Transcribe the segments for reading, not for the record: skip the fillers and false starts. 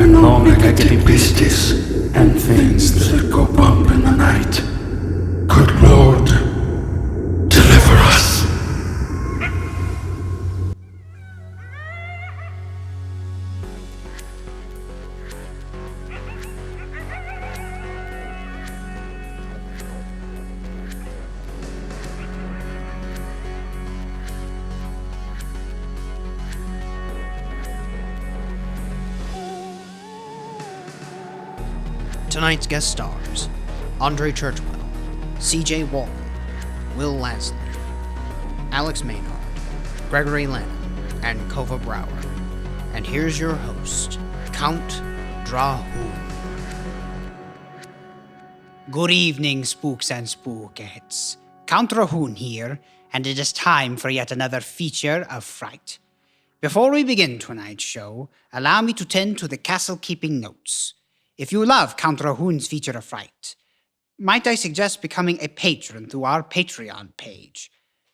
and no negative beasties and things that go bump in the night. Good Lord, deliver us. Tonight's guest stars: Andre Churchwell, C.J. Walton, Will Lasley, Alex Maynard, Gregory Lennon, and Kova Brower. And here's your host, Count Drahoon. Good evening, spooks and spookettes. Count Drahoon here, and it is time for yet another feature of fright. Before we begin tonight's show, allow me to tend to the castle-keeping notes. If you love Count Drahoon's feature of fright, might I suggest becoming a patron through our Patreon page.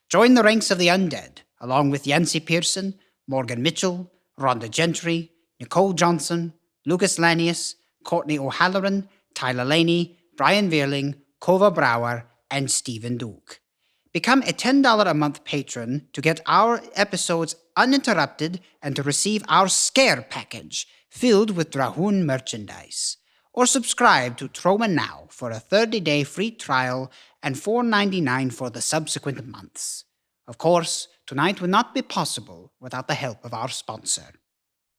Join the ranks of the undead, along with Yancey Pearson, Morgan Mitchell, Rhonda Gentry, Nicole Johnson, Lucas Lanius, Courtney O'Halloran, Tyler Laney, Brian Veerling, Kova Brower, and Stephen Duke. Become a $10 a month patron to get our episodes uninterrupted and to receive our Scare package, filled with Drahoon merchandise. Or subscribe to Trauma Now for a 30-day free trial and $4.99 for the subsequent months. Of course, tonight would not be possible without the help of our sponsor.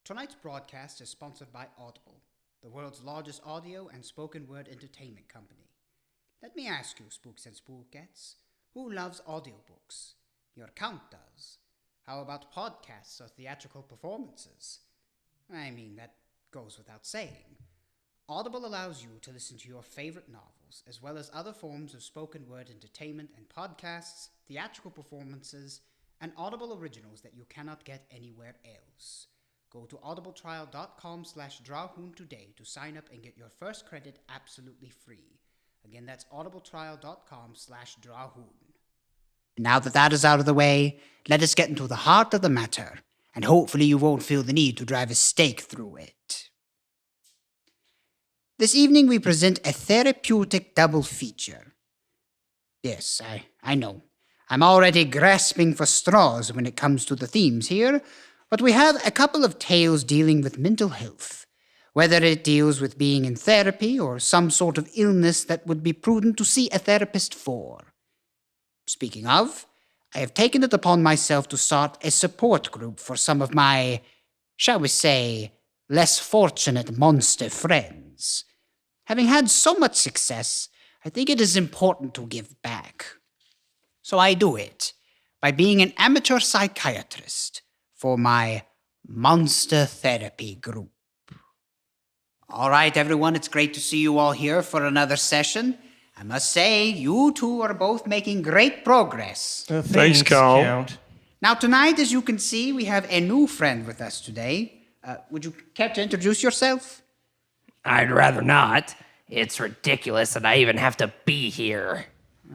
Tonight's broadcast is sponsored by Audible, the world's largest audio and spoken word entertainment company. Let me ask you, spooks and spookettes, who loves audiobooks? Your count does. How about podcasts or theatrical performances? I mean, that goes without saying. Audible allows you to listen to your favorite novels, as well as other forms of spoken word entertainment and podcasts, theatrical performances, and Audible originals that you cannot get anywhere else. Go to audibletrial.com/Drahoon today to sign up and get your first credit absolutely free. Again, that's audibletrial.com/Drahoon. Now that is out of the way, let us get into the heart of the matter, and hopefully you won't feel the need to drive a stake through it. This evening we present a therapeutic double feature. Yes, I know. I'm already grasping for straws when it comes to the themes here, but we have a couple of tales dealing with mental health, whether it deals with being in therapy or some sort of illness that would be prudent to see a therapist for. Speaking of, I have taken it upon myself to start a support group for some of my, shall we say, less fortunate monster friends. Having had so much success, I think it is important to give back. So I do it by being an amateur psychiatrist for my monster therapy group. All right, everyone, it's great to see you all here for another session. I must say, you two are both making great progress. Thanks, Count. Now, tonight, as you can see, we have a new friend with us today. Would you care to introduce yourself? I'd rather not. It's ridiculous that I even have to be here.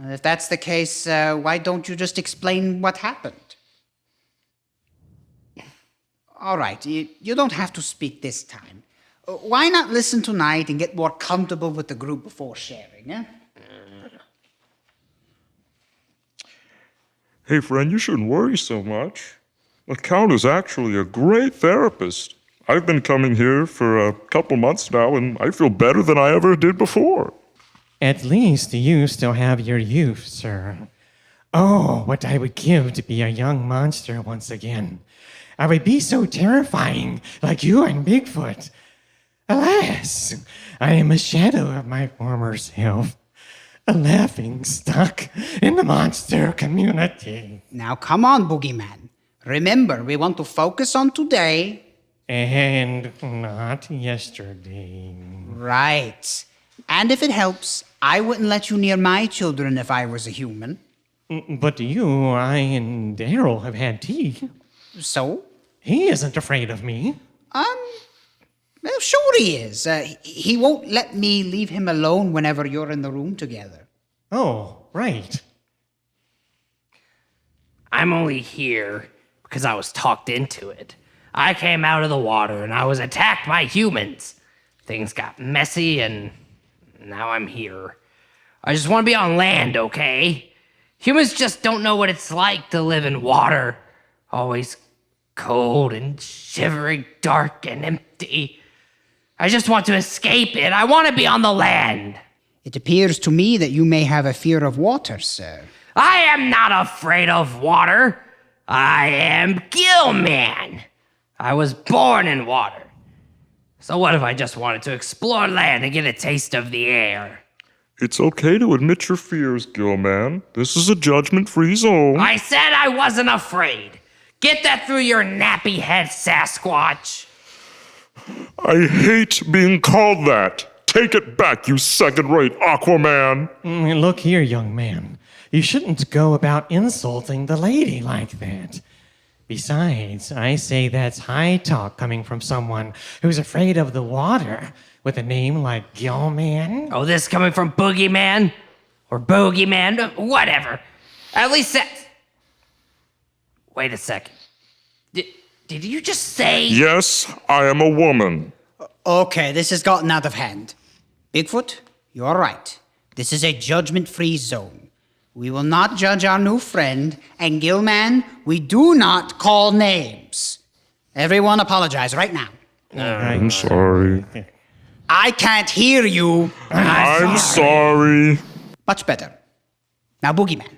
If that's the case, why don't you just explain what happened? All right, you don't have to speak this time. Why not listen tonight and get more comfortable with the group before sharing, eh? Hey, friend, you shouldn't worry so much. The Count is actually a great therapist. I've been coming here for a couple months now, and I feel better than I ever did before. At least you still have your youth, sir. Oh, what I would give to be a young monster once again. I would be so terrifying, like you and Bigfoot. Alas, I am a shadow of my former self, a laughing stock in the monster community. Now, come on, Boogeyman. Remember, we want to focus on today. And not yesterday. Right. And if it helps, I wouldn't let you near my children if I was a human. But you, I, and Daryl have had tea. So? He isn't afraid of me. Well, sure he is. He won't let me leave him alone whenever you're in the room together. Oh, right. I'm only here because I was talked into it. I came out of the water and I was attacked by humans. Things got messy and now I'm here. I just want to be on land, okay? Humans just don't know what it's like to live in water. Always cold and shivering, dark and empty. I just want to escape it. I want to be on the land. It appears to me that you may have a fear of water, sir. I am not afraid of water. I am Gilman. I was born in water. So what if I just wanted to explore land and get a taste of the air? It's okay to admit your fears, Gilman. This is a judgment-free zone. I said I wasn't afraid. Get that through your nappy head, Sasquatch. I hate being called that. Take it back, you second-rate Aquaman. Look here, young man. You shouldn't go about insulting the lady like that. Besides, I say that's high talk coming from someone who's afraid of the water with a name like Gilman. Oh, this coming from Boogeyman? Or Bogeyman? Whatever. At least that... Wait a second. Did you just say... Yes, I am a woman. Okay, this has gotten out of hand. Bigfoot, you're right. This is a judgment-free zone. We will not judge our new friend, and Gilman, we do not call names. Everyone apologize right now. I'm sorry. I can't hear you. I'm sorry. Much better. Now, Boogeyman.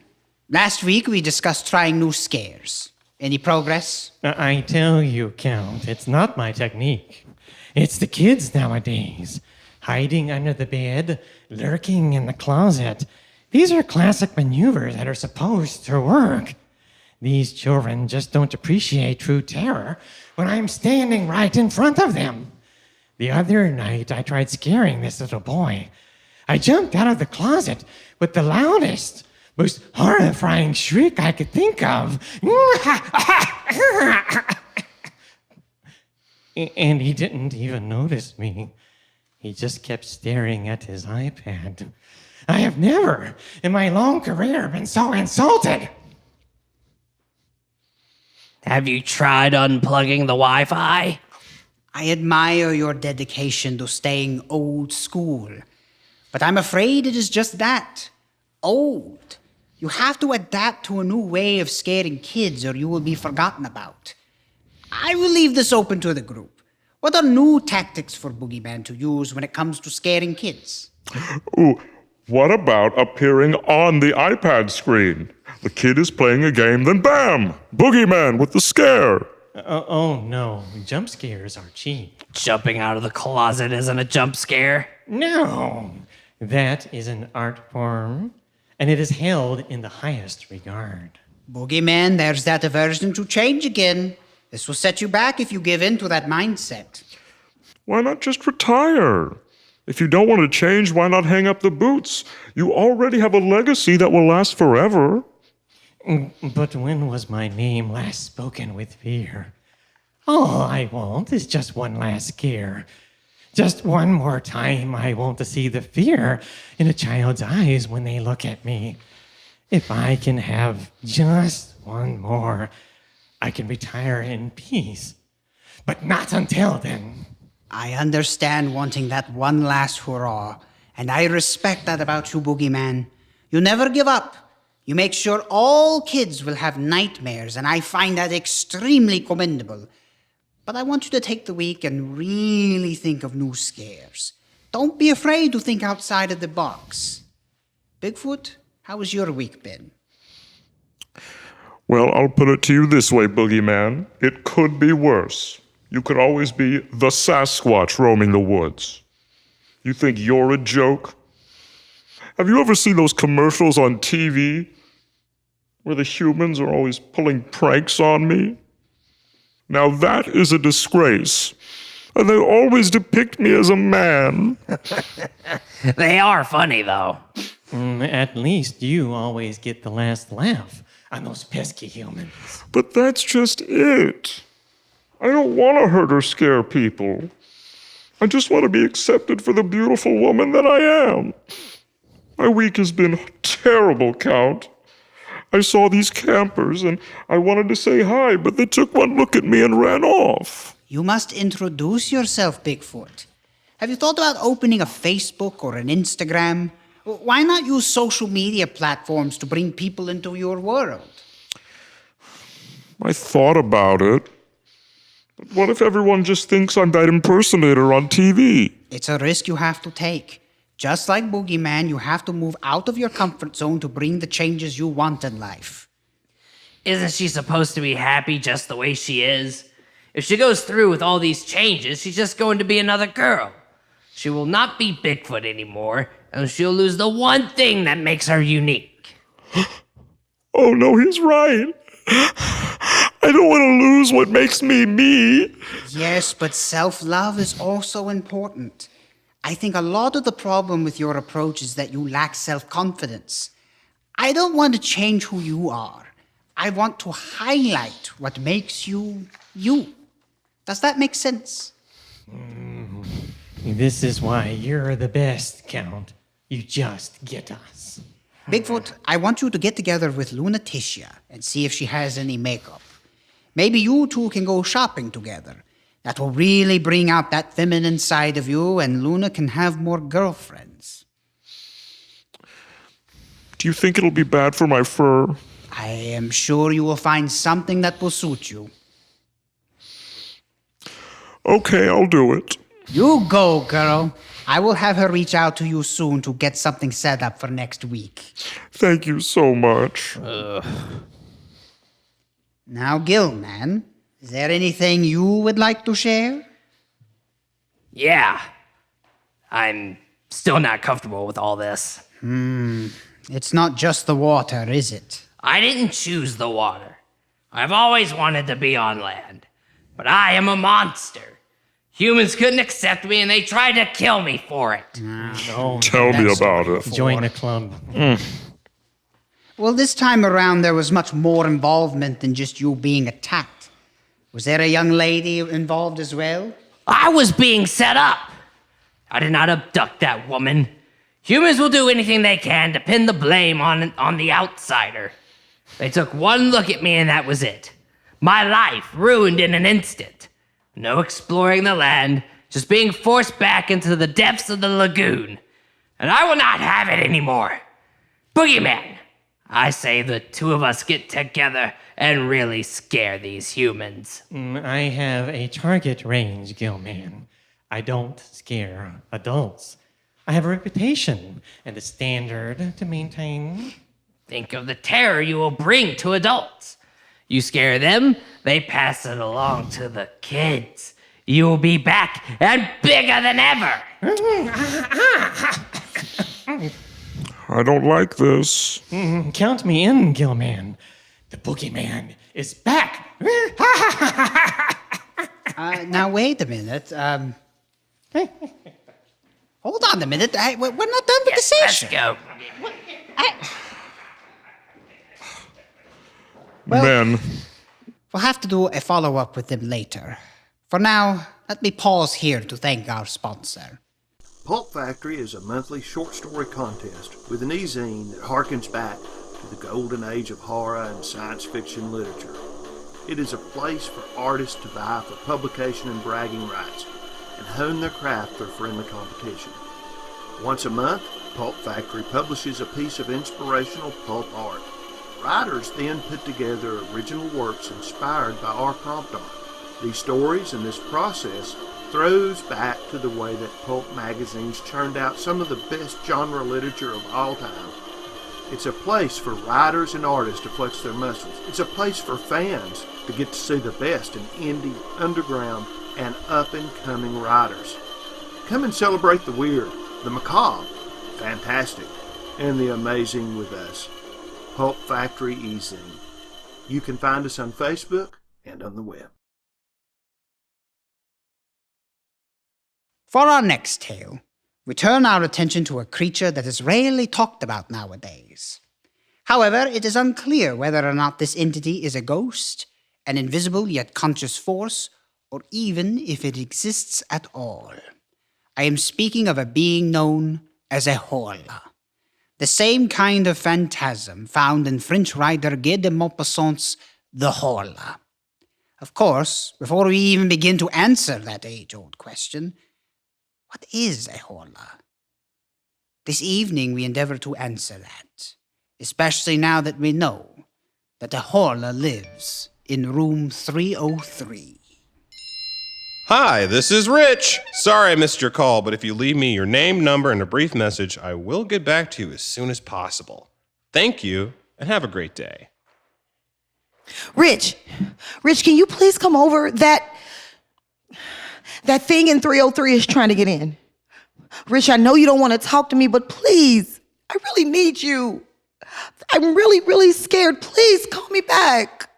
Last week we discussed trying new scares. Any progress? I tell you, Count, it's not my technique. It's the kids nowadays. Hiding under the bed, lurking in the closet. These are classic maneuvers that are supposed to work. These children just don't appreciate true terror when I'm standing right in front of them. The other night, I tried scaring this little boy. I jumped out of the closet with the loudest, most horrifying shriek I could think of. And he didn't even notice me. He just kept staring at his iPad. I have never, in my long career, been so insulted. Have you tried unplugging the Wi-Fi? I admire your dedication to staying old school. But I'm afraid it is just that. Old. You have to adapt to a new way of scaring kids or you will be forgotten about. I will leave this open to the group. What are new tactics for Boogeyman to use when it comes to scaring kids? Ooh, what about appearing on the iPad screen? The kid is playing a game, then bam! Boogeyman with the scare. Oh no, jump scares are cheap. Jumping out of the closet isn't a jump scare. No, that is an art form, and it is held in the highest regard. Boogeyman, there's that aversion to change again. This will set you back if you give in to that mindset. Why not just retire? If you don't want to change, why not hang up the boots? You already have a legacy that will last forever. But when was my name last spoken with fear? All I want is just one last scare. Just one more time I want to see the fear in a child's eyes when they look at me. If I can have just one more, I can retire in peace. But not until then. I understand wanting that one last hurrah, and I respect that about you, Boogeyman. You never give up. You make sure all kids will have nightmares, and I find that extremely commendable. But I want you to take the week and really think of new scares. Don't be afraid to think outside of the box. Bigfoot, how has your week been? Well, I'll put it to you this way, Boogeyman. It could be worse. You could always be the Sasquatch roaming the woods. You think you're a joke? Have you ever seen those commercials on TV where the humans are always pulling pranks on me? Now that is a disgrace. And they always depict me as a man. They are funny, though. At least you always get the last laugh on those pesky humans. But that's just it. I don't want to hurt or scare people. I just want to be accepted for the beautiful woman that I am. My week has been terrible, Count. I saw these campers and I wanted to say hi, but they took one look at me and ran off. You must introduce yourself, Bigfoot. Have you thought about opening a Facebook or an Instagram? Why not use social media platforms to bring people into your world? I thought about it. But what if everyone just thinks I'm that impersonator on TV? It's a risk you have to take. Just like Boogeyman, you have to move out of your comfort zone to bring the changes you want in life. Isn't she supposed to be happy just the way she is? If she goes through with all these changes, she's just going to be another girl. She will not be Bigfoot anymore, and she'll lose the one thing that makes her unique. Oh no, he's right. I don't want to lose what makes me me. Yes, but self-love is also important. I think a lot of the problem with your approach is that you lack self-confidence. I don't want to change who you are. I want to highlight what makes you, you. Does that make sense? This is why you're the best, Count. You just get us. Bigfoot, I want you to get together with Lunaticia and see if she has any makeup. Maybe you two can go shopping together. That will really bring out that feminine side of you, and Luna can have more girlfriends. Do you think it'll be bad for my fur? I am sure you will find something that will suit you. Okay, I'll do it. You go, girl. I will have her reach out to you soon to get something set up for next week. Thank you so much. Now, Gilman, is there anything you would like to share? Yeah. I'm still not comfortable with all this. It's not just the water, is it? I didn't choose the water. I've always wanted to be on land. But I am a monster. Humans couldn't accept me and they tried to kill me for it. Tell me about it. Join the club. Well, this time around, there was much more involvement than just you being attacked. Was there a young lady involved as well? I was being set up. I did not abduct that woman. Humans will do anything they can to pin the blame on the outsider. They took one look at me and that was it. My life ruined in an instant. No exploring the land, just being forced back into the depths of the lagoon. And I will not have it anymore. Boogeyman, I say the two of us get together and really scare these humans. I have a target range, Gilman. I don't scare adults. I have a reputation and a standard to maintain. Think of the terror you will bring to adults. You scare them, they pass it along to the kids. You will be back and bigger than ever. I don't like this. Count me in, Gilman. The boogeyman is back. Now, wait a minute. Hold on a minute. We're not done with the session. Let's go. Men, We'll have to do a follow-up with them later. For now, let me pause here to thank our sponsor. Pulp Factory is a monthly short story contest with an e-zine that harkens back to the golden age of horror and science fiction literature. It is a place for artists to vie for publication and bragging rights and hone their craft through friendly competition. Once a month, Pulp Factory publishes a piece of inspirational pulp art. Writers then put together original works inspired by our prompt art. These stories and this process throws back to the way that pulp magazines churned out some of the best genre literature of all time. It's a place for writers and artists to flex their muscles. It's a place for fans to get to see the best in indie, underground, and up-and-coming writers. Come and celebrate the weird, the macabre, fantastic, and the amazing with us. Pulp Factory e-zine. You can find us on Facebook and on the web. For our next tale, we turn our attention to a creature that is rarely talked about nowadays. However, it is unclear whether or not this entity is a ghost, an invisible yet conscious force, or even if it exists at all. I am speaking of a being known as a Horla. The same kind of phantasm found in French writer Guy de Maupassant's The Horla. Of course, before we even begin to answer that age-old question, what is a Horla? This evening we endeavor to answer that, especially now that we know that a Horla lives in room 303. Hi, this is Rich. Sorry I missed your call, but if you leave me your name, number, and a brief message, I will get back to you as soon as possible. Thank you, and have a great day. Rich, can you please come over? That thing in 303 is trying to get in. Rich, I know you don't want to talk to me, but please, I really need you. I'm really, really scared. Please call me back.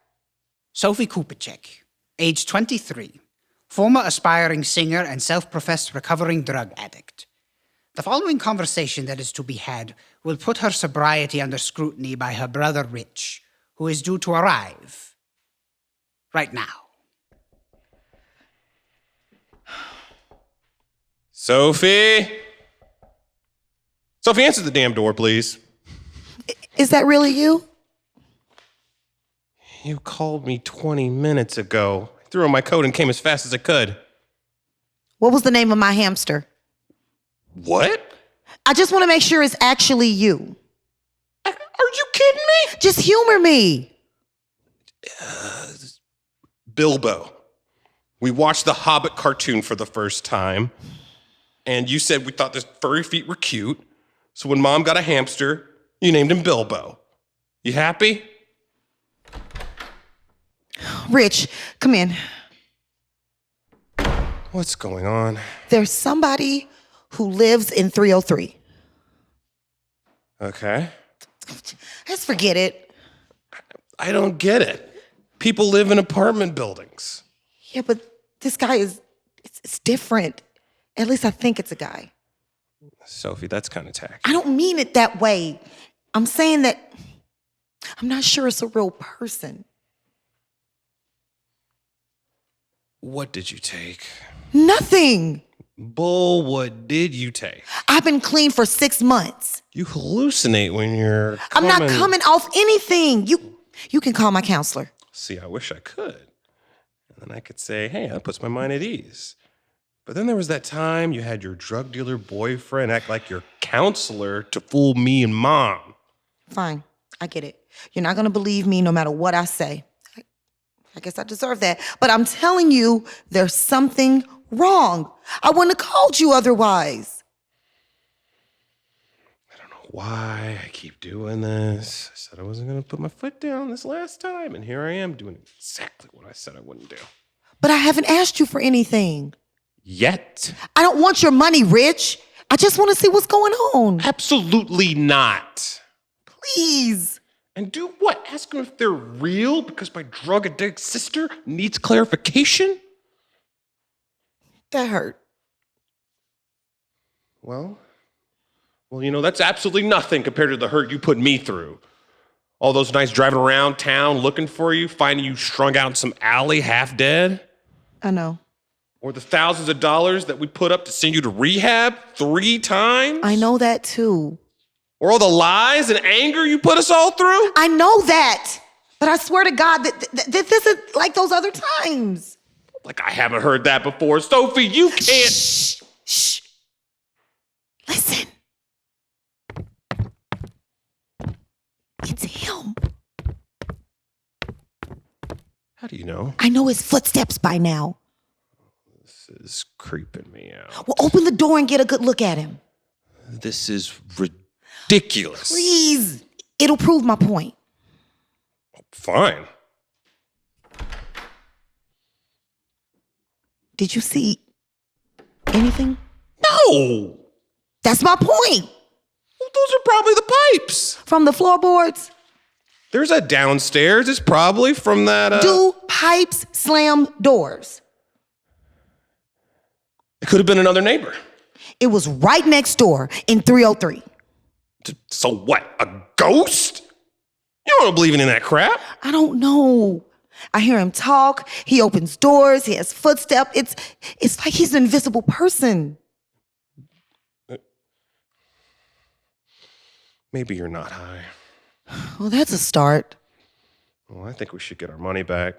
Sophie Kupacek, age 23, former aspiring singer and self-professed recovering drug addict. The following conversation that is to be had will put her sobriety under scrutiny by her brother Rich, who is due to arrive right now. Sophie? Sophie, answer the damn door, please. Is that really you? You called me 20 minutes ago. I threw on my coat and came as fast as I could. What was the name of my hamster? What? I just want to make sure it's actually you. Are you kidding me? Just humor me. Bilbo. We watched the Hobbit cartoon for the first time, and you said we thought his furry feet were cute, so when Mom got a hamster, you named him Bilbo. You happy? Rich, come in. What's going on? There's somebody who lives in 303. Okay. Let's forget it. I don't get it. People live in apartment buildings. Yeah, but this guy it's different. At least I think it's a guy. Sophie, that's kind of tacky. I don't mean it that way. I'm saying that I'm not sure it's a real person. What did you take? Nothing. Bull, what did you take? I've been clean for 6 months. You hallucinate when you're I'm not coming off anything. You can call my counselor. See, I wish I could. And then I could say, hey, that puts my mind at ease. But then there was that time you had your drug dealer boyfriend act like your counselor to fool me and Mom. Fine, I get it. You're not gonna believe me no matter what I say. I guess I deserve that. But I'm telling you, there's something wrong. I wouldn't have called you otherwise. I don't know why I keep doing this. I said I wasn't going to put my foot down this last time, and here I am doing exactly what I said I wouldn't do. But I haven't asked you for anything. Yet? I don't want your money, Rich. I just want to see what's going on. Absolutely not. Please. And do what? Ask them if they're real because my drug addict sister needs clarification? That hurt. Well, you know, that's absolutely nothing compared to the hurt you put me through. All those nights driving around town looking for you, finding you strung out in some alley half dead. I know. Or the thousands of dollars that we put up to send you to rehab 3 times. I know that too. Or all the lies and anger you put us all through. I know that. But I swear to God that this isn't like those other times. Like I haven't heard that before. Sophie, you can't. Shh. Listen. It's him. How do you know? I know his footsteps by now. This is creeping me out. Well, open the door and get a good look at him. This is ridiculous. Please. It'll prove my point. Fine. Did you see anything? No! That's my point. Well, those are probably the pipes. From the floorboards? There's a downstairs. It's probably from that, Do pipes slam doors? It could have been another neighbor. It was right next door in 303. So what? A ghost? You don't believe in that crap. I don't know. I hear him talk. He opens doors. He has footsteps. It's like he's an invisible person. Maybe you're not high. Well, that's a start. Well, I think we should get our money back.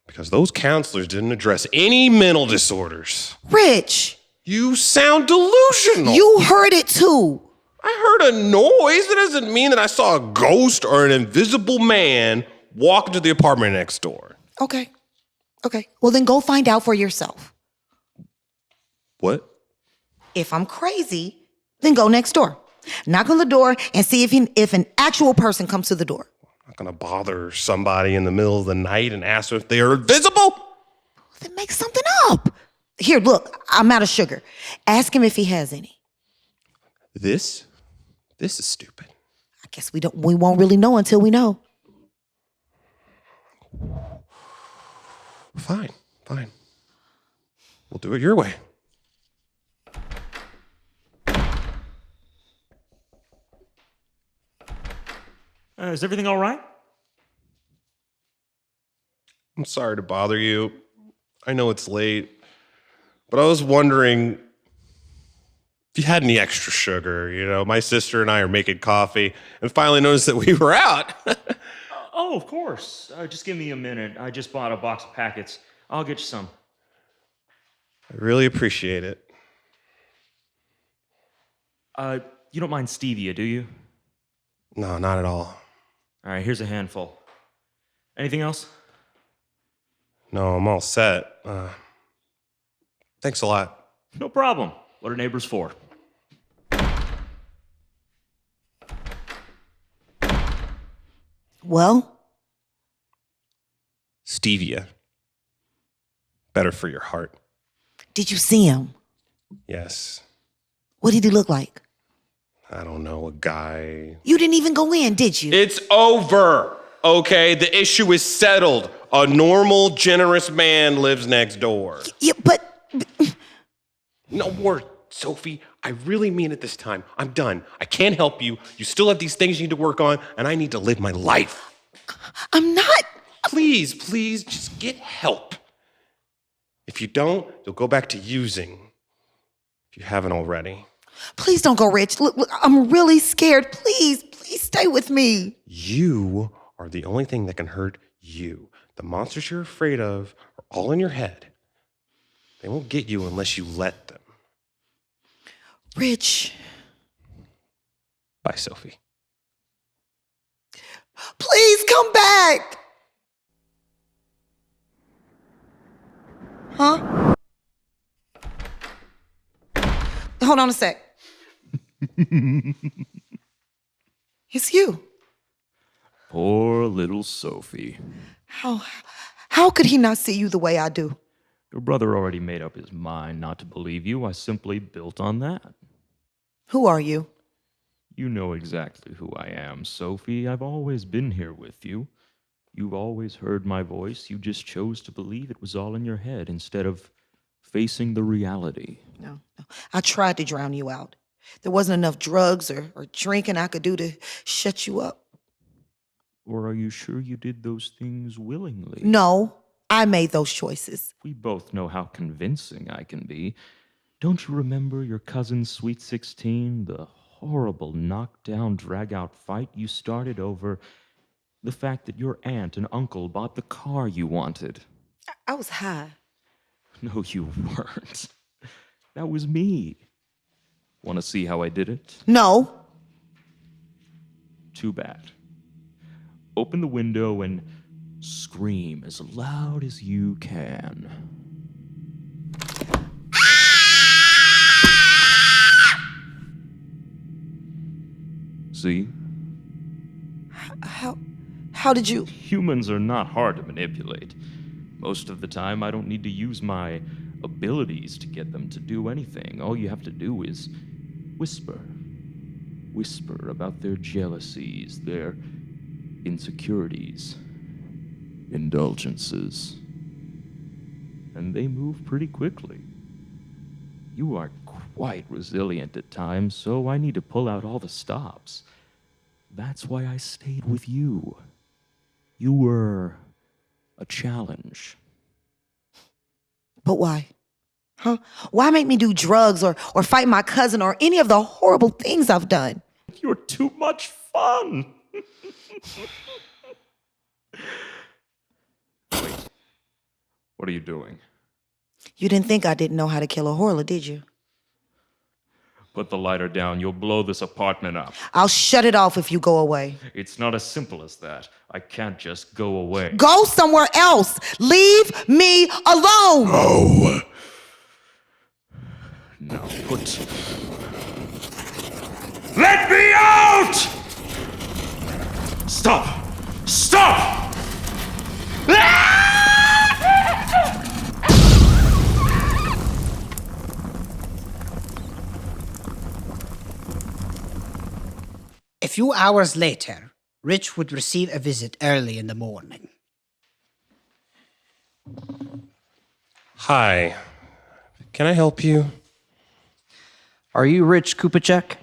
Because those counselors didn't address any mental disorders. Rich, You sound delusional. you heard it too. I heard a noise. That doesn't mean that I saw a ghost or an invisible man walk into the apartment next door. Okay. Well, then go find out for yourself. What? If I'm crazy, then go next door. Knock on the door and see if an actual person comes to the door. I'm not going to bother somebody in the middle of the night and ask them if they are invisible. Then make something up. Here, look, I'm out of sugar. Ask him if he has any. This is stupid. I guess we won't really know until we know. Fine. We'll do it your way. Is everything all right? I'm sorry to bother you. I know it's late, but I was wondering if you had any extra sugar. You know, my sister and I are making coffee and finally noticed that we were out. Oh, of course. Just give me a minute. I just bought a box of packets. I'll get you some. I really appreciate it. You don't mind stevia, do you? No, not at all. All right, here's a handful. Anything else? No, I'm all set. Thanks a lot. No problem. What are neighbors for? Well, Stevia. Better for your heart. did you see him? Yes. What did he look like? I don't know, a guy. You didn't even go in, did you? It's over, okay? The issue is settled. A normal, generous man lives next door. Yeah, but No more, Sophie. I really mean it this time. I'm done. I can't help you. You still have these things you need to work on, and I need to live my life. I'm not. Please, just get help. If you don't, you'll go back to using. If you haven't already. Please don't go, Rich. Look, I'm really scared. Please stay with me. You are the only thing that can hurt you. The monsters you're afraid of are all in your head. They won't get you unless you let them. Rich, Bye, Sophie. please come back. Huh? Hold on a sec. It's you. Poor little Sophie. How could he not see you the way I do? Your brother already made up his mind not to believe you. I simply built on that. Who are you? You know exactly who I am, Sophie. I've always been here with you. You've always heard my voice. You just chose to believe it was all in your head instead of facing the reality. No. I tried to drown you out. There wasn't enough drugs or drinking I could do to shut you up. Or are you sure you did those things willingly? No, I made those choices. We both know how convincing I can be. Don't you remember your cousin's Sweet 16? The horrible knockdown, drag-out fight you started over the fact that your aunt and uncle bought the car you wanted. I was high. No, you weren't. That was me. Want to see how I did it? No. Too bad. Open the window and scream as loud as you can. See? How did you? Humans are not hard to manipulate. Most of the time, I don't need to use my abilities to get them to do anything. All you have to do is whisper. Whisper about their jealousies, their insecurities, indulgences. And they move pretty quickly. You are quite resilient at times, so I need to pull out all the stops. That's why I stayed with you. You were a challenge. But why? Huh? Why make me do drugs or fight my cousin or any of the horrible things I've done? You're too much fun. Wait. What are you doing? You didn't think I didn't know how to kill a Horla, did you? Put the lighter down. You'll blow this apartment up. I'll shut it off if you go away. It's not as simple as that. I can't just go away. Go somewhere else. Leave me alone. Oh, Now put... Let me out! Stop! Stop! A few hours later, Rich would receive a visit early in the morning. Hi. Can I help you? Are you Rich Kupacek?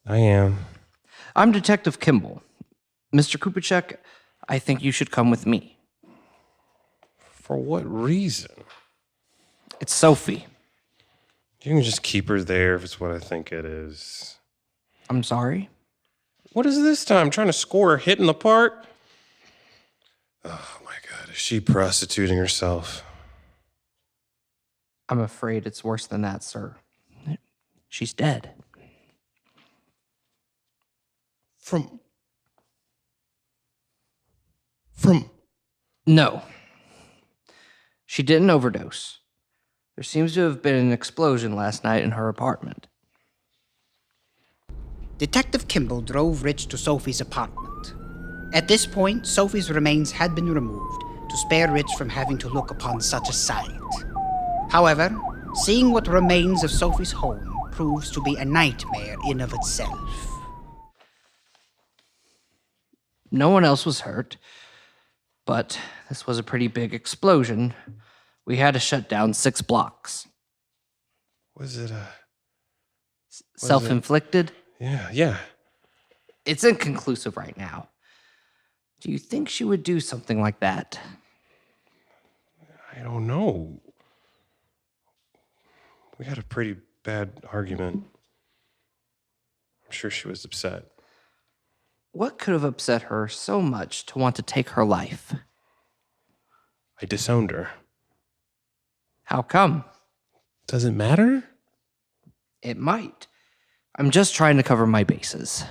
I am. I'm Detective Kimball. Mr. Kupacek, I think you should come with me. For what reason? It's Sophie. You can just keep her there if it's what I think it is. I'm sorry? What is this time? Trying to score her hit in the park? Oh my God, is she prostituting herself? I'm afraid it's worse than that, sir. She's dead. From... No. She didn't overdose. There seems to have been an explosion last night in her apartment. Detective Kimball drove Rich to Sophie's apartment. At this point, Sophie's remains had been removed to spare Rich from having to look upon such a sight. However, seeing what remains of Sophie's home proves to be a nightmare in of itself. No one else was hurt, but this was a pretty big explosion. We had to shut down 6 blocks. Was it Self-inflicted? Yeah. It's inconclusive right now. Do you think she would do something like that? I don't know. We had a pretty bad argument. I'm sure she was upset. What could have upset her so much to want to take her life? I disowned her. How come? Does it matter? It might. I'm just trying to cover my bases.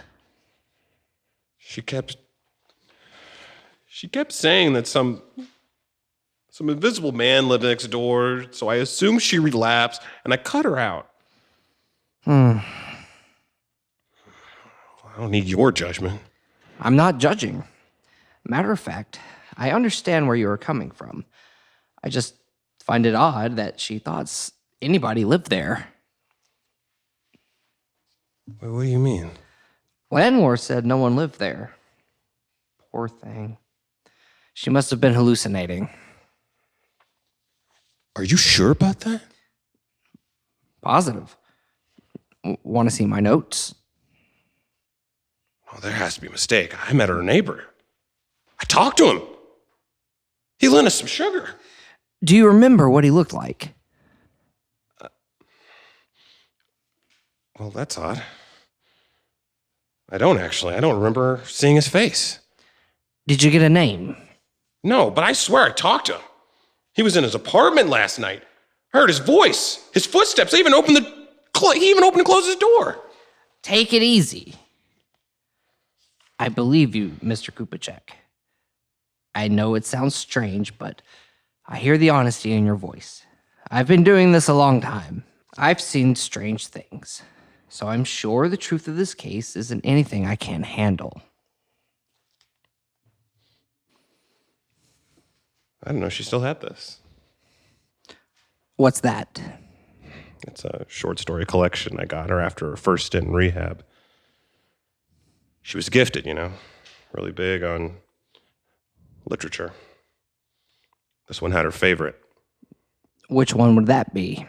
She kept saying that some invisible man lived next door, so I assumed she relapsed, and I cut her out. I don't need your judgment. I'm not judging. Matter of fact, I understand where you are coming from. I just find it odd that she thought anybody lived there. Wait, what do you mean? Landlord said no one lived there. Poor thing. She must have been hallucinating. Are you sure about that? Positive. Want to see my notes? Oh, there has to be a mistake. I met her neighbor. I talked to him. He lent us some sugar. Do you remember what he looked like? Well, that's odd. I don't actually. I don't remember seeing his face. Did you get a name? No, but I swear I talked to him. He was in his apartment last night. I heard his voice, his footsteps. He even opened and closed his door. Take it easy. I believe you, Mr. Kupacek. I know it sounds strange, but I hear the honesty in your voice. I've been doing this a long time. I've seen strange things, so I'm sure the truth of this case isn't anything I can't handle. I didn't know she still had this. What's that? It's a short story collection I got her after her first stint in rehab. She was gifted, really big on literature. This one had her favorite, Which one would that be?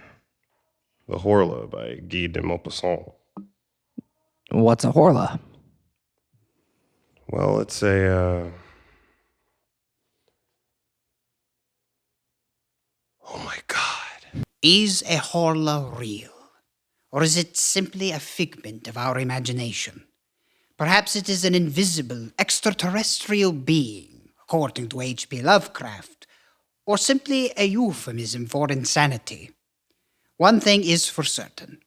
The Horla by Guy de Maupassant. What's a Horla? Well, it's a... Oh my God. Is a Horla real? Or is it simply a figment of our imagination? Perhaps it is an invisible, extraterrestrial being, according to H.P. Lovecraft, or simply a euphemism for insanity. One thing is for certain.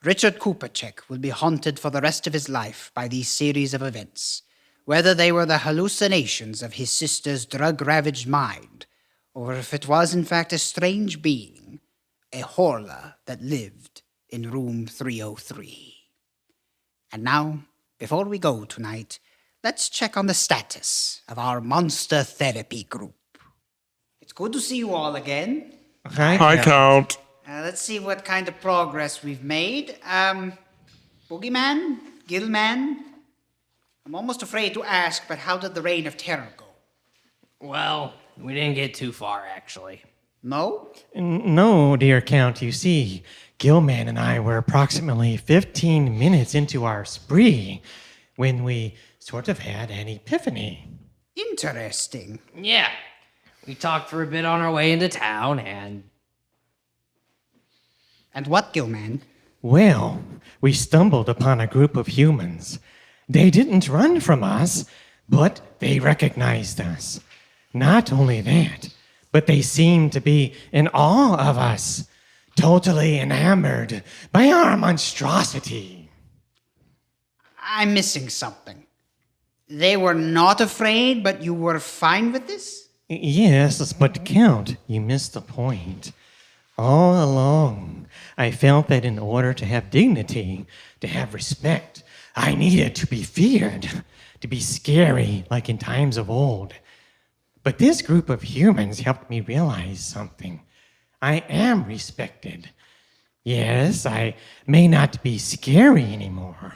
Richard Kupacek will be haunted for the rest of his life by these series of events, whether they were the hallucinations of his sister's drug-ravaged mind, or if it was in fact a strange being, a Horla that lived in room 303. And now, before we go tonight, let's check on the status of our monster therapy group. It's good to see you all again. Hi, Count. Let's see what kind of progress we've made. Boogeyman? Gillman? I'm almost afraid to ask, but how did the Reign of Terror go? Well, we didn't get too far, actually. No? No, dear Count, you see, Gilman and I were approximately 15 minutes into our spree when we sort of had an epiphany. Interesting. Yeah. We talked for a bit on our way into town, and what, Gilman? Well, we stumbled upon a group of humans. They didn't run from us, but they recognized us. Not only that, but they seemed to be in awe of us, totally enamored by our monstrosity. I'm missing something. They were not afraid, but you were fine with this? Yes, but Count, you missed the point. All along, I felt that in order to have dignity, to have respect, I needed to be feared, to be scary like in times of old. But this group of humans helped me realize something. I am respected. Yes, I may not be scary anymore,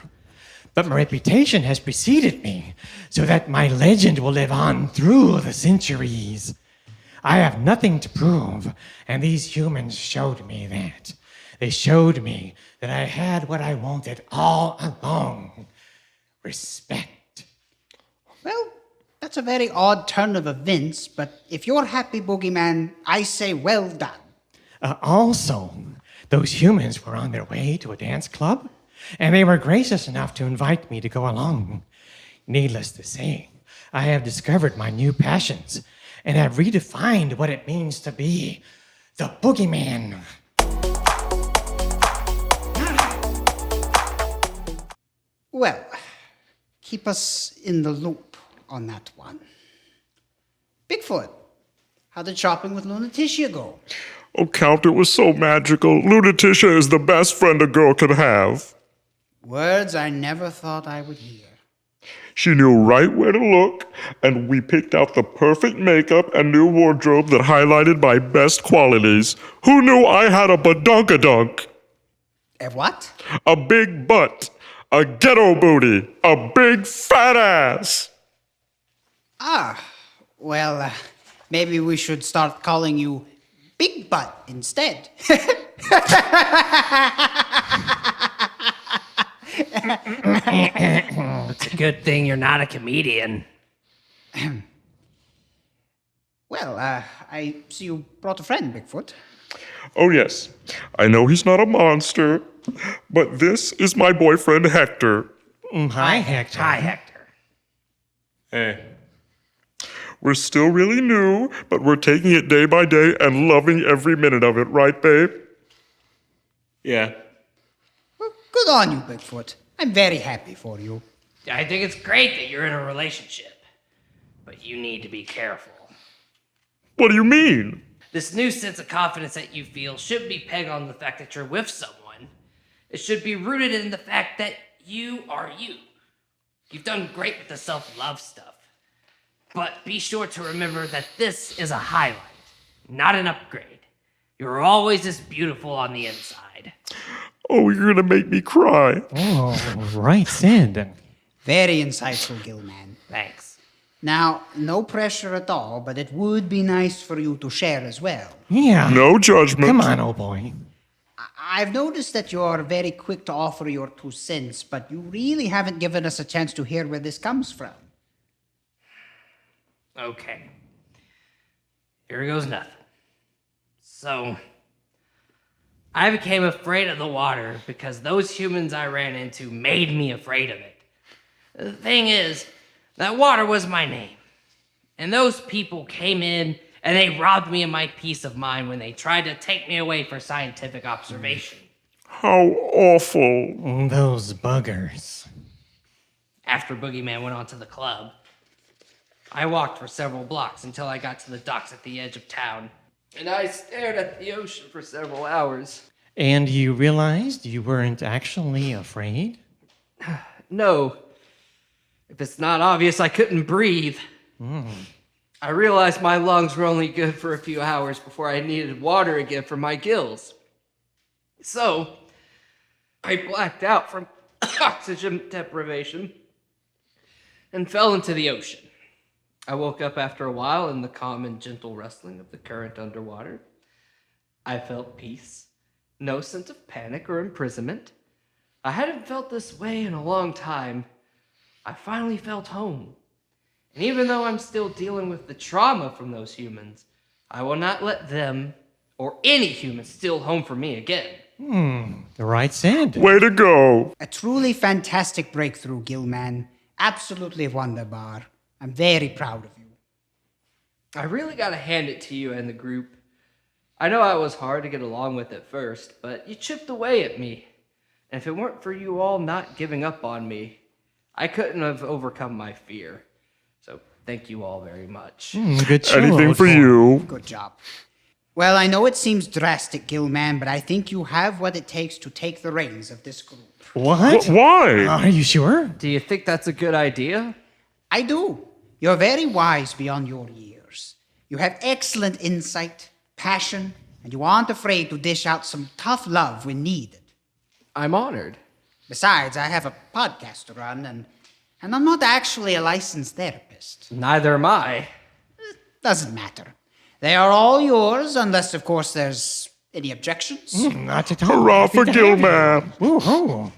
but my reputation has preceded me so that my legend will live on through the centuries. I have nothing to prove, and these humans showed me that. They showed me that I had what I wanted all along. Respect. Well, that's a very odd turn of events, but if you're happy, Boogeyman, I say well done. Also, those humans were on their way to a dance club, and they were gracious enough to invite me to go along. Needless to say, I have discovered my new passions and have redefined what it means to be the Boogeyman. Well, keep us in the loop on that one. Bigfoot, how did shopping with Lunaticia go? Oh, Count, it was so magical. Lunaticia is the best friend a girl could have. Words I never thought I would hear. She knew right where to look, and we picked out the perfect makeup and new wardrobe that highlighted my best qualities. Who knew I had a badunkadunk? A what? A big butt, a ghetto booty, a big fat ass. Well, maybe we should start calling you Big Butt instead. it's a good thing you're not a comedian. Well, I see you brought a friend, Bigfoot. Oh, yes. I know he's not a monster, but this is my boyfriend, Hector. Hi, Hector. Hi, Hector. Hey. We're still really new, but we're taking it day by day and loving every minute of it, right, babe? Yeah. Well, good on you, Bigfoot. I'm very happy for you. I think it's great that you're in a relationship, but you need to be careful. What do you mean? This new sense of confidence that you feel shouldn't be pegged on the fact that you're with someone. It should be rooted in the fact that you are you. You've done great with the self-love stuff. But be sure to remember that this is a highlight, not an upgrade. You're always as beautiful on the inside. Oh, you're gonna make me cry. Oh, right said. Very insightful, Gilman. Thanks. Now, no pressure at all, but it would be nice for you to share as well. Yeah. No judgment. Come on, old boy. I've noticed that you're very quick to offer your 2 cents, but you really haven't given us a chance to hear where this comes from. Okay. Here goes nothing. So, I became afraid of the water because those humans I ran into made me afraid of it. The thing is, that water was my name. And those people came in and they robbed me of my peace of mind when they tried to take me away for scientific observation. How awful. Those buggers. After Boogeyman went on to the club, I walked for several blocks until I got to the docks at the edge of town. And I stared at the ocean for several hours. And you realized you weren't actually afraid? No. If it's not obvious, I couldn't breathe. I realized my lungs were only good for a few hours before I needed water again for my gills. So, I blacked out from oxygen deprivation and fell into the ocean. I woke up after a while in the calm and gentle rustling of the current underwater. I felt peace, no sense of panic or imprisonment. I hadn't felt this way in a long time. I finally felt home. And even though I'm still dealing with the trauma from those humans, I will not let them or any human steal home from me again. The right said. Way to go. A truly fantastic breakthrough, Gilman. Absolutely wonderbar. I'm very proud of you. I really gotta hand it to you and the group. I know I was hard to get along with at first, but you chipped away at me. And if it weren't for you all not giving up on me, I couldn't have overcome my fear. So thank you all very much. Good show. Anything for you. Good job. Well, I know it seems drastic, Gilman, but I think you have what it takes to take the reins of this group. What? Why? Are you sure? Do you think that's a good idea? I do. You're very wise beyond your years. You have excellent insight, passion, and you aren't afraid to dish out some tough love when needed. I'm honored. Besides, I have a podcast to run, and I'm not actually a licensed therapist. Neither am I. Doesn't matter. They are all yours, unless, of course, there's any objections. Not at all. Hurrah Happy for to have you. Gilman. Woo-hoo.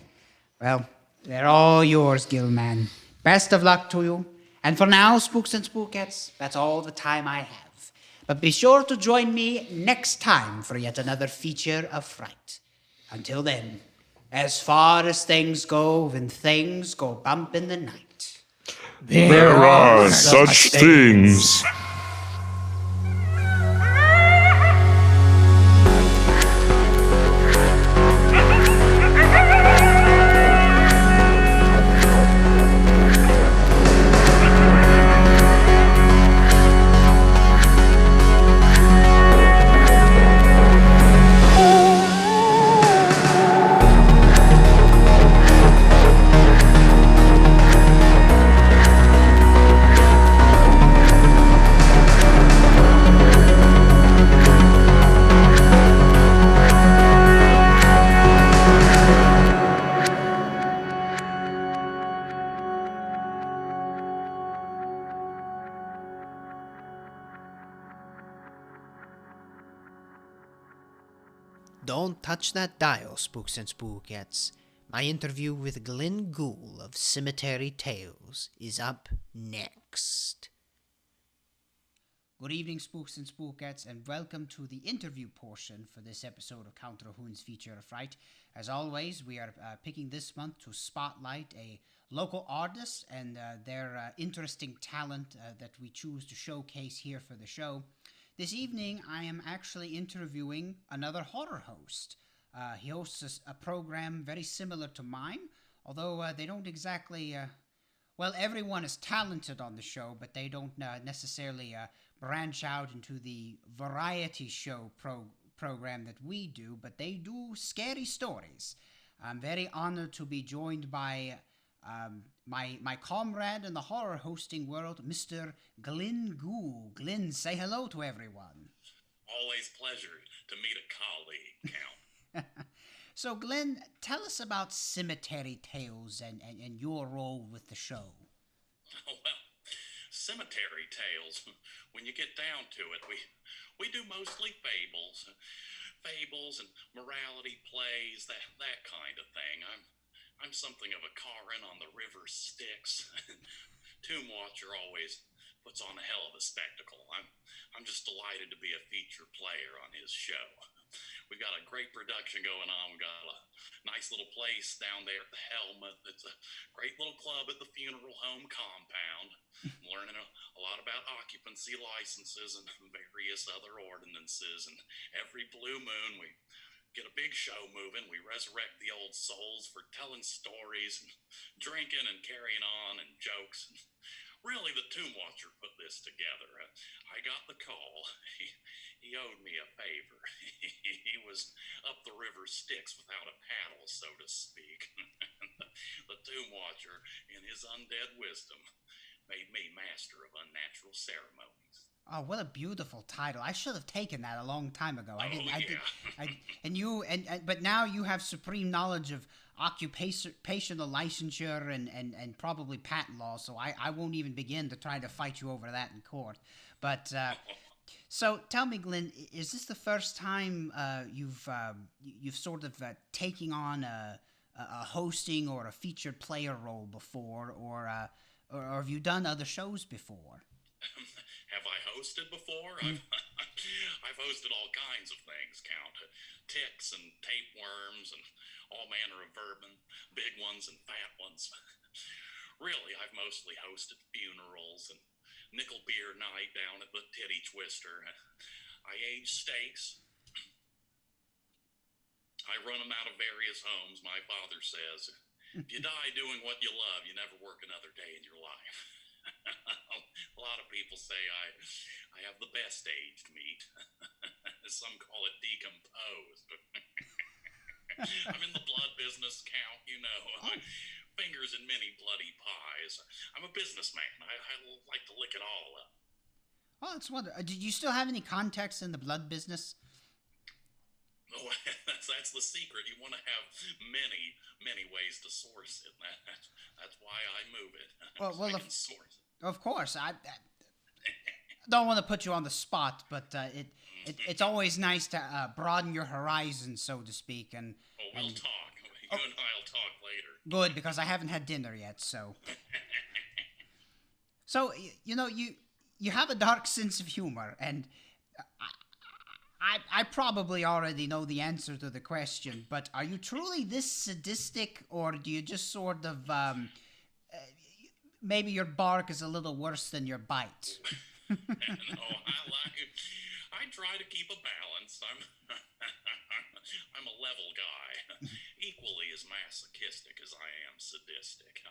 Well, they're all yours, Gilman. Best of luck to you. And for now, Spooks and Spookettes, that's all the time I have. But be sure to join me next time for yet another feature of fright. Until then, as far as things go, when things go bump in the night. There are such things. Don't touch that dial, Spooks and Spookettes. My interview with Glenn Gould of Cemetery Tales is up next. Good evening, Spooks and Spookettes, and welcome to the interview portion for this episode of Count Drahoon's Feature of Fright. As always, we are picking this month to spotlight a local artist and their interesting talent that we choose to showcase here for the show. This evening, I am actually interviewing another horror host. He hosts a program very similar to mine, although they don't exactly... well, everyone is talented on the show, but they don't necessarily branch out into the variety show program that we do, but they do scary stories. I'm very honored to be joined by my comrade in the horror hosting world, Mr. Glenn Gould. Glenn, say hello to everyone. Always pleasure to meet a colleague, Count. So, Glenn, tell us about Cemetery Tales and your role with the show. Oh, well, Cemetery Tales, when you get down to it, we do mostly fables and morality plays, that kind of thing. I'm something of a Karin on the river Styx. Tomb Watcher always puts on a hell of a spectacle. I'm just delighted to be a feature player on his show. we've got a great production going on. We've got a nice little place down there at the Helmet. It's a great little club at the funeral home compound. I'm learning a lot about occupancy licenses and various other ordinances. And every blue moon, we get a big show moving. We resurrect the old souls for telling stories and drinking and carrying on and jokes. Really, the Tomb Watcher put this together. I got the call. He owed me a favor. He was up the river Styx without a paddle, so to speak. The Tomb Watcher, in his undead wisdom, made me master of unnatural ceremonies. Oh, what a beautiful title! I should have taken that a long time ago. I didn't. But now you have supreme knowledge of occupational licensure and probably patent law. So I won't even begin to try to fight you over that in court. But so tell me, Glenn, is this the first time you've sort of taking on a hosting or a featured player role before, or have you done other shows before? Have I hosted before? I've hosted all kinds of things, Count. Ticks and tapeworms and all manner of vermin, big ones and fat ones. Really, I've mostly hosted funerals and nickel beer night down at the Titty Twister. I age steaks. I run them out of various homes. My father says, if you die doing what you love, you never work another day in your life. A lot of people say I have the best aged meat. Some call it decomposed. I'm in the blood business, Count, you know. Fingers in many bloody pies. I'm a businessman. I like to lick it all up. Oh, that's wonderful. Did you still have any contacts in the blood business? Oh, that's the secret. You want to have many ways to source it. That's why I move it. Well, I can source it. Of course. I don't want to put you on the spot, but it's always nice to broaden your horizons, so to speak. And we'll talk. You and I'll talk later. Good, because I haven't had dinner yet. So you know, you have a dark sense of humor, and I probably already know the answer to the question, but are you truly this sadistic, or do you just sort of, maybe your bark is a little worse than your bite? No, I try to keep a balance. I'm a level guy, equally as masochistic as I am sadistic.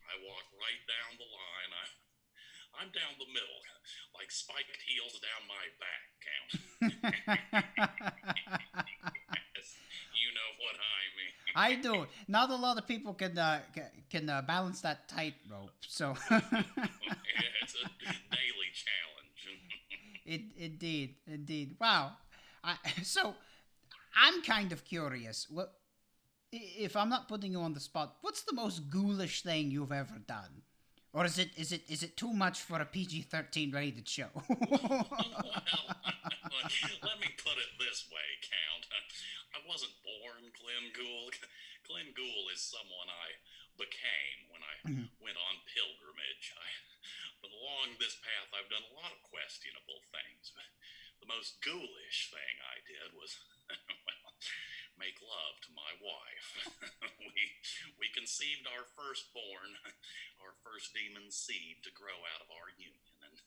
I walk right down the line. I'm down the middle, like spiked heels down my back, Count. Yes, you know what I mean. I do. Not a lot of people can balance that tightrope. So Yeah, it's a daily challenge. Indeed. Wow. So I'm kind of curious. What, if I'm not putting you on the spot, what's the most ghoulish thing you've ever done? Or is it too much for a PG-13 rated show? Well, let me put it this way, Count. I wasn't born Glenn Gould. Glenn Gould is someone I became when I went on pilgrimage. But along this path, I've done a lot of questionable things. The most ghoulish thing I did was, well, make love to my wife. We conceived our firstborn, our first demon seed to grow out of our union. And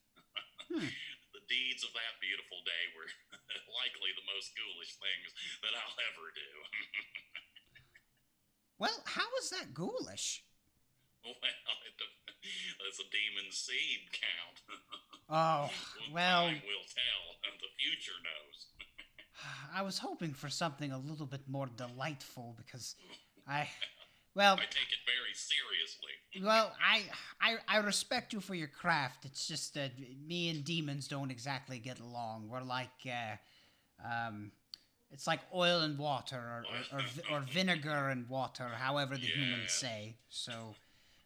the deeds of that beautiful day were likely the most ghoulish things that I'll ever do. Well, how is that ghoulish? Well, it's a demon seed, Count. Oh, well. Time will tell. The future knows. I was hoping for something a little bit more delightful because I take it very seriously. Well, I respect you for your craft. It's just that me and demons don't exactly get along. We're like, it's like oil and water, or vinegar and water, however the humans say. So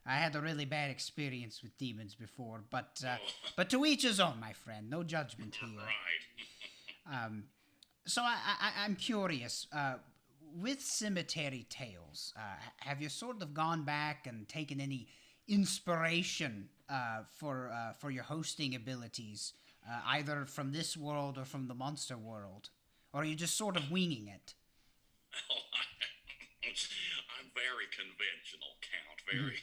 I had a really bad experience with demons before, but to each his own, my friend. No judgment here. Right. So I'm curious. With Cemetery Tales, have you sort of gone back and taken any inspiration for your hosting abilities, either from this world or from the monster world, or are you just sort of winging it? Well, I'm very conventional, Count. Very,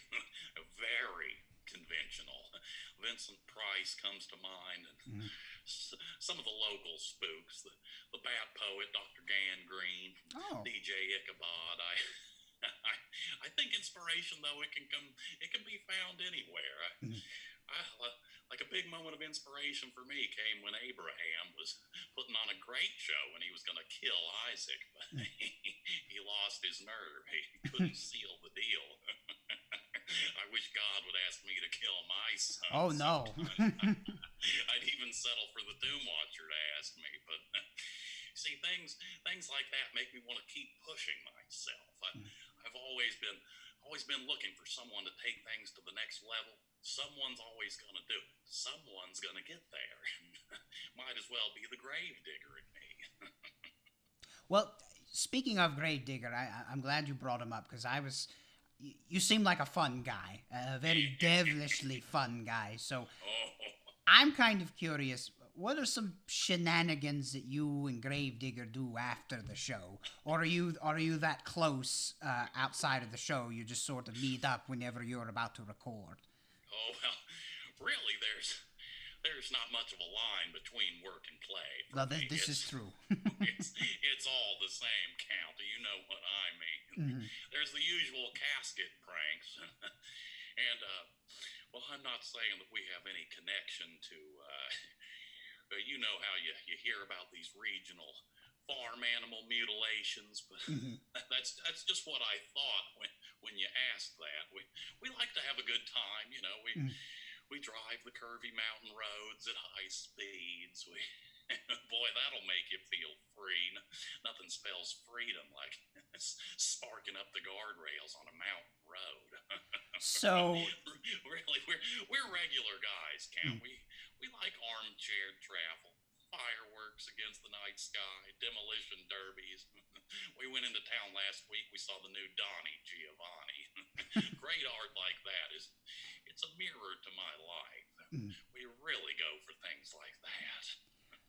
very conventional. Vincent Price comes to mind, and some of the local spooks, the Bat Poet, Dr. Gangrene, DJ Ichabod. I think inspiration, though, it can be found anywhere. Like a big moment of inspiration for me came when Abraham was putting on a great show and he was going to kill Isaac, but he lost his nerve. He couldn't seal the deal. I wish God would ask me to kill my son. Oh, no. I'd even settle for the Doom Watcher to ask me, but see, things like that make me want to keep pushing myself. I've always been looking for someone to take things to the next level. Someone's always going to do it. Someone's going to get there. Might as well be the gravedigger in me. Well, speaking of Gravedigger, I'm glad you brought him up, because you seem like a fun guy, a very devilishly fun guy. So I'm kind of curious, what are some shenanigans that you and Gravedigger do after the show? Or are you that close outside of the show? You just sort of meet up whenever you're about to record? Oh, well, really, there's not much of a line between work and play. Well, this is true. it's all the same, Count. You know what I mean. There's the usual casket pranks. And, well, I'm not saying that we have any connection to, you know how you hear about these regional farm animal mutilations, but that's just what I thought when you asked that. We like to have a good time, you know. We drive the curvy mountain roads at high speeds. Boy, that'll make you feel free. Nothing spells freedom like sparking up the guardrails on a mountain road. So really, we're regular guys, Count. We like armchair travel, fireworks against the night sky, demolition derbies. We went into town last week. We saw the new Donnie Giovanni. Great art like that it's a mirror to my life. We really go for things like that.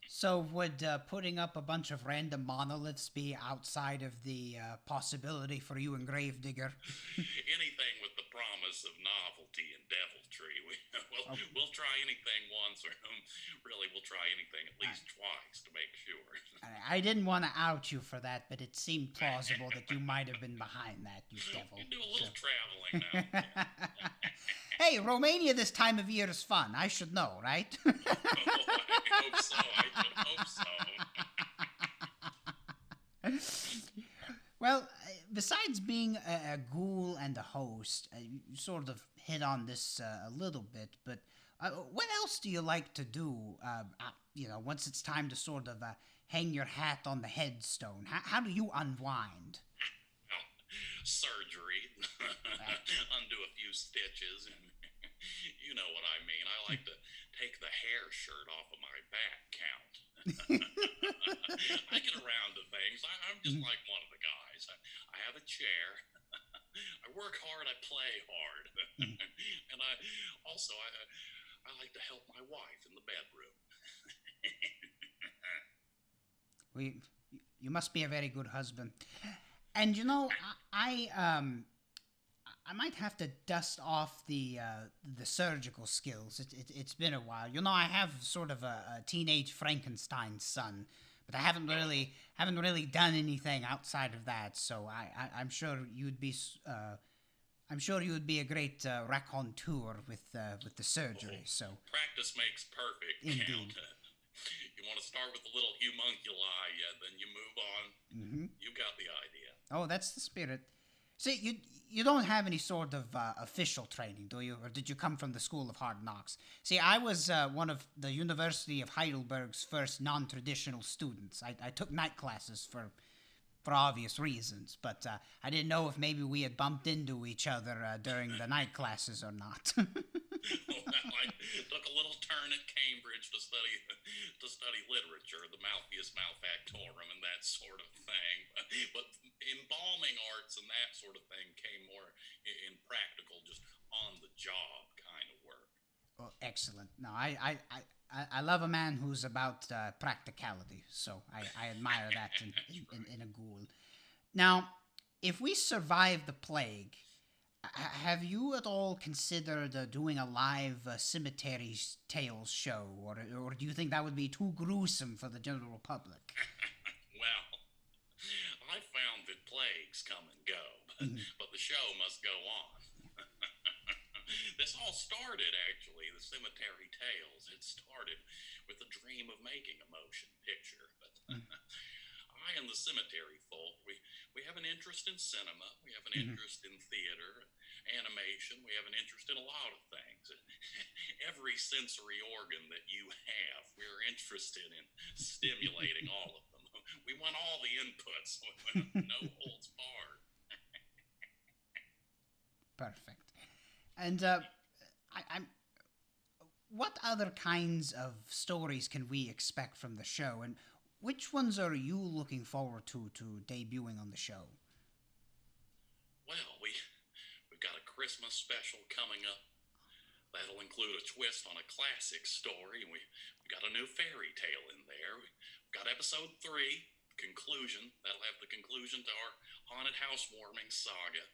So would putting up a bunch of random monoliths be outside of the possibility for you and Gravedigger? Anything with the promise of novelty and deviltry. We'll try anything once, or really we'll try anything at least twice to make sure. I didn't want to out you for that, but it seemed plausible that you might have been behind that, you devil. You do a little traveling now. Hey, Romania this time of year is fun. I should know, right? I hope so. I should hope so. Well, besides being a ghoul and a host, you sort of hit on this a little bit, but what else do you like to do, once it's time to sort of hang your hat on the headstone? How do you unwind? Surgery. Undo a few stitches. You know what I mean. I like to take the hair shirt off of my back, Count. I get around to things. I'm just like one of the guys. I have a chair. I work hard. I play hard. And I like to help my wife in the bedroom. You must be a very good husband. And I might have to dust off the surgical skills. It's been a while. I have sort of a teenage Frankenstein son, but I haven't really done anything outside of that. So I'm sure you'd be a great raconteur with the surgery. So practice makes perfect. Indeed. Count. You want to start with the little homunculi, then you move on. You got the idea. Oh, that's the spirit. See, you don't have any sort of official training, do you? Or did you come from the School of Hard Knocks? See, I was one of the University of Heidelberg's first non-traditional students. I took night classes for obvious reasons, but I didn't know if maybe we had bumped into each other during the night classes or not. Well, I took a little turn at Cambridge to study literature, the Malleus Malfactorum, and that sort of thing. But embalming arts and that sort of thing came more in practical, just on the job kind of work. Well, excellent. No, I I love a man who's about practicality, so I admire that in a ghoul. Now, if we survive the plague, have you at all considered doing a live Cemetery Tales show, or do you think that would be too gruesome for the general public? Well, I found that plagues come and go, but the show must go on. This all started, actually, the Cemetery Tales. It started with the dream of making a motion picture, but I and the cemetery folk, we have an interest in cinema, we have an interest in theater, animation, we have an interest in a lot of things. Every sensory organ that you have, we're interested in stimulating all of them. We want all the inputs, no holds barred. Perfect. And what other kinds of stories can we expect from the show, and which ones are you looking forward to debuting on the show? Well, we've got a Christmas special coming up. That'll include a twist on a classic story, and we got a new fairy tale in there. We've got episode 3, conclusion. That'll have the conclusion to our haunted housewarming saga.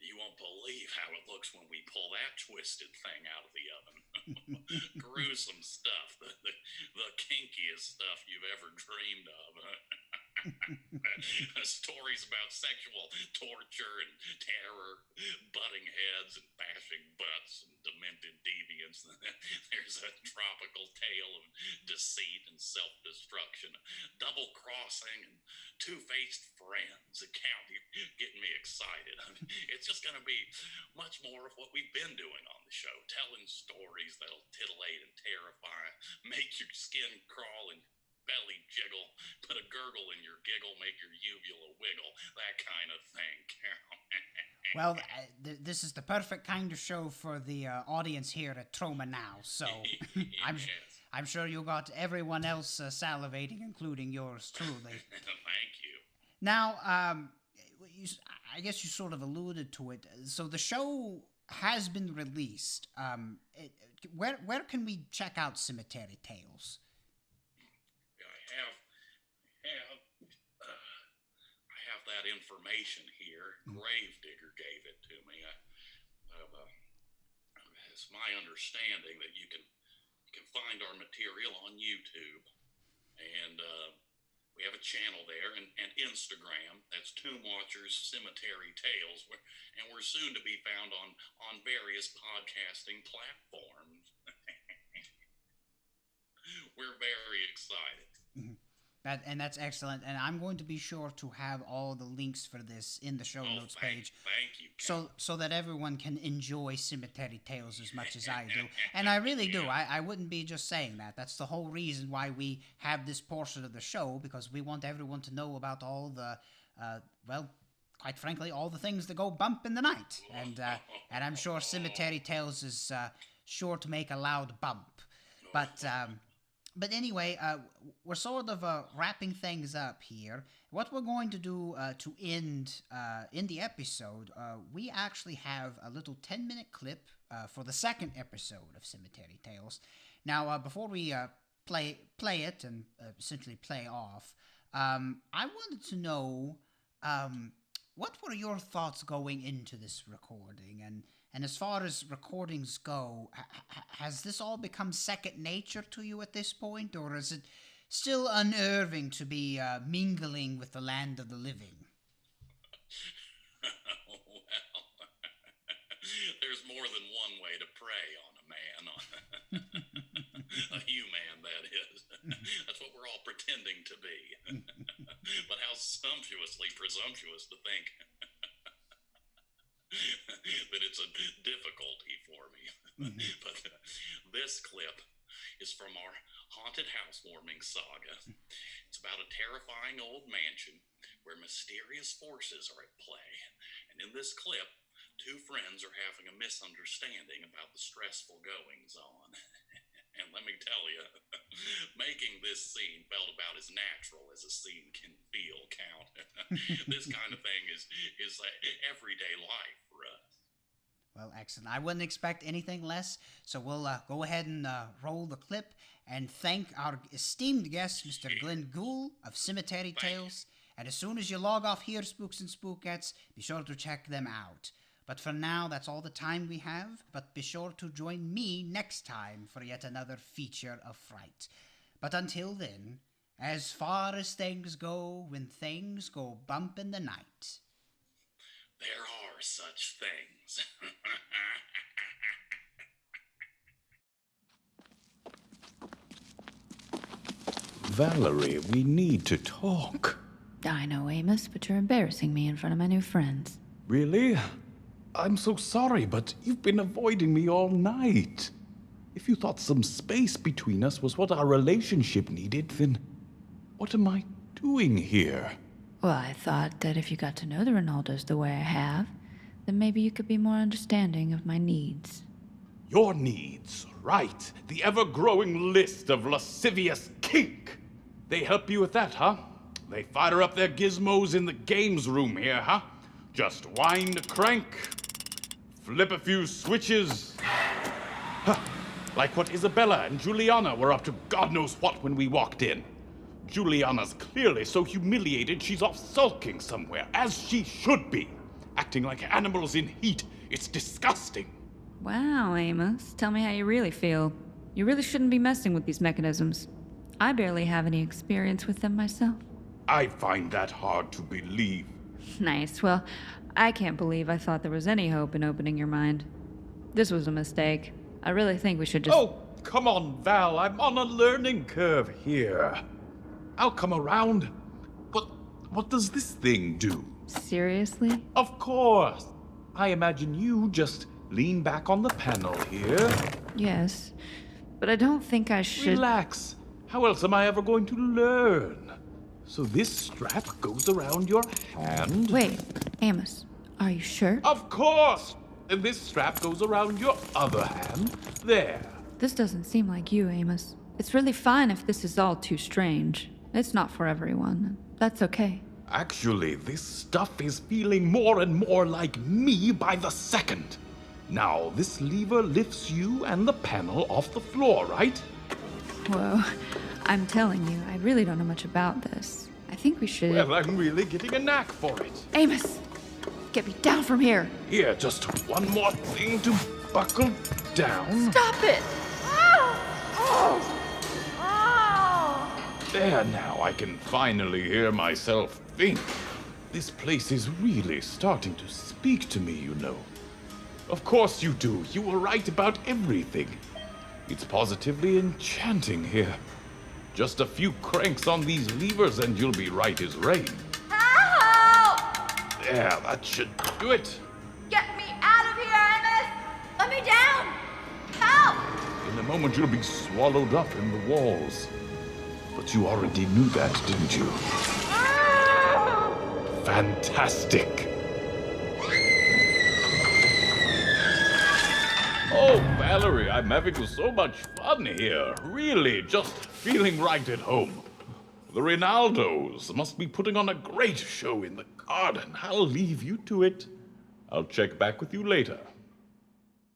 You won't believe how it looks when we pull that twisted thing out of the oven. Gruesome stuff. The kinkiest stuff you've ever dreamed of. Stories about sexual torture and terror, butting heads and bashing butts and demented deviants. There's a tropical tale of deceit and self-destruction, double-crossing and two-faced friends. Getting me excited. It's just going to be much more of what we've been doing on the show, telling stories that'll titillate and terrify, make your skin crawl and belly jiggle, put a gurgle in your giggle, make your uvula wiggle, that kind of thing, Carol. Well, this is the perfect kind of show for the audience here at Troma Now, so I'm sure you got everyone else salivating, including yours truly. Thank you. Now, I guess you sort of alluded to it. So the show has been released. Where can we check out Cemetery Tales? I have that information here. Gravedigger gave it to me. It's my understanding that you can find our material on YouTube, and we have a channel there and Instagram. That's Tomb Watchers Cemetery Tales, and we're soon to be found on various podcasting platforms. We're very excited. That's excellent, and I'm going to be sure to have all the links for this in the show notes page. Thank you. So that everyone can enjoy Cemetery Tales as much as I do. And I really do. I wouldn't be just saying that. That's the whole reason why we have this portion of the show, because we want everyone to know about all the, quite frankly, all the things that go bump in the night. And I'm sure Cemetery Tales is sure to make a loud bump. But anyway, we're sort of wrapping things up here. What we're going to do to end in the episode, we actually have a little 10-minute clip for the second episode of Cemetery Tales. Now, before we play it and essentially play off, I wanted to know what were your thoughts going into this recording? And as far as recordings go, has this all become second nature to you at this point? Or is it still unnerving to be mingling with the land of the living? Well, there's more than one way to prey on a man. A human, that is. That's what we're all pretending to be. But how sumptuously presumptuous to think that it's a difficulty for me. But this clip is from our haunted housewarming saga. It's about a terrifying old mansion where mysterious forces are at play. And in this clip, two friends are having a misunderstanding about the stressful goings on. And let me tell you, making this scene felt about as natural as a scene can feel, Count. This kind of thing is everyday life for us. Well, excellent. I wouldn't expect anything less, so we'll go ahead and roll the clip and thank our esteemed guest, Mr. Glenn Gould of Cemetery Tales. And as soon as you log off here, Spooks and Spookettes, be sure to check them out. But for now, that's all the time we have. But be sure to join me next time for yet another feature of fright. But until then, as far as things go when things go bump in the night. There are such things. Valerie, we need to talk. I know, Amos, but you're embarrassing me in front of my new friends. Really? I'm so sorry, but you've been avoiding me all night. If you thought some space between us was what our relationship needed, then what am I doing here? Well, I thought that if you got to know the Ronaldos the way I have, then maybe you could be more understanding of my needs. Your needs, right. The ever-growing list of lascivious kink. They help you with that, huh? They fire up their gizmos in the games room here, huh? Just wind a crank, flip a few switches. Huh. Like what Isabella and Juliana were up to God knows what when we walked in. Juliana's clearly so humiliated she's off sulking somewhere, as she should be. Acting like animals in heat. It's disgusting. Wow, Amos. Tell me how you really feel. You really shouldn't be messing with these mechanisms. I barely have any experience with them myself. I find that hard to believe. Nice. Well, I can't believe I thought there was any hope in opening your mind. This was a mistake. I really think we should just... Oh, come on, Val. I'm on a learning curve here. I'll come around. But what does this thing do? Seriously? Of course. I imagine you just lean back on the panel here. Yes. But I don't think I should... Relax. How else am I ever going to learn? So this strap goes around your hand? Wait, Amos, are you sure? Of course! And this strap goes around your other hand. There. This doesn't seem like you, Amos. It's really fine if this is all too strange. It's not for everyone. That's okay. Actually, this stuff is feeling more and more like me by the second. Now, this lever lifts you and the panel off the floor, right? Whoa. I'm telling you, I really don't know much about this. I think we should... Well, I'm really getting a knack for it. Amos! Get me down from here! Here, just one more thing to buckle down. Stop it! There now, I can finally hear myself think. This place is really starting to speak to me, you know. Of course you do. You were right about everything. It's positively enchanting here. Just a few cranks on these levers and you'll be right as rain. Help! There, that should do it. Get me out of here, Amos! Let me down! Help! In a moment you'll be swallowed up in the walls. But you already knew that, didn't you? Fantastic. Oh, Valerie, I'm having so much fun here. Really, just feeling right at home. The Ronaldos must be putting on a great show in the garden. I'll leave you to it. I'll check back with you later.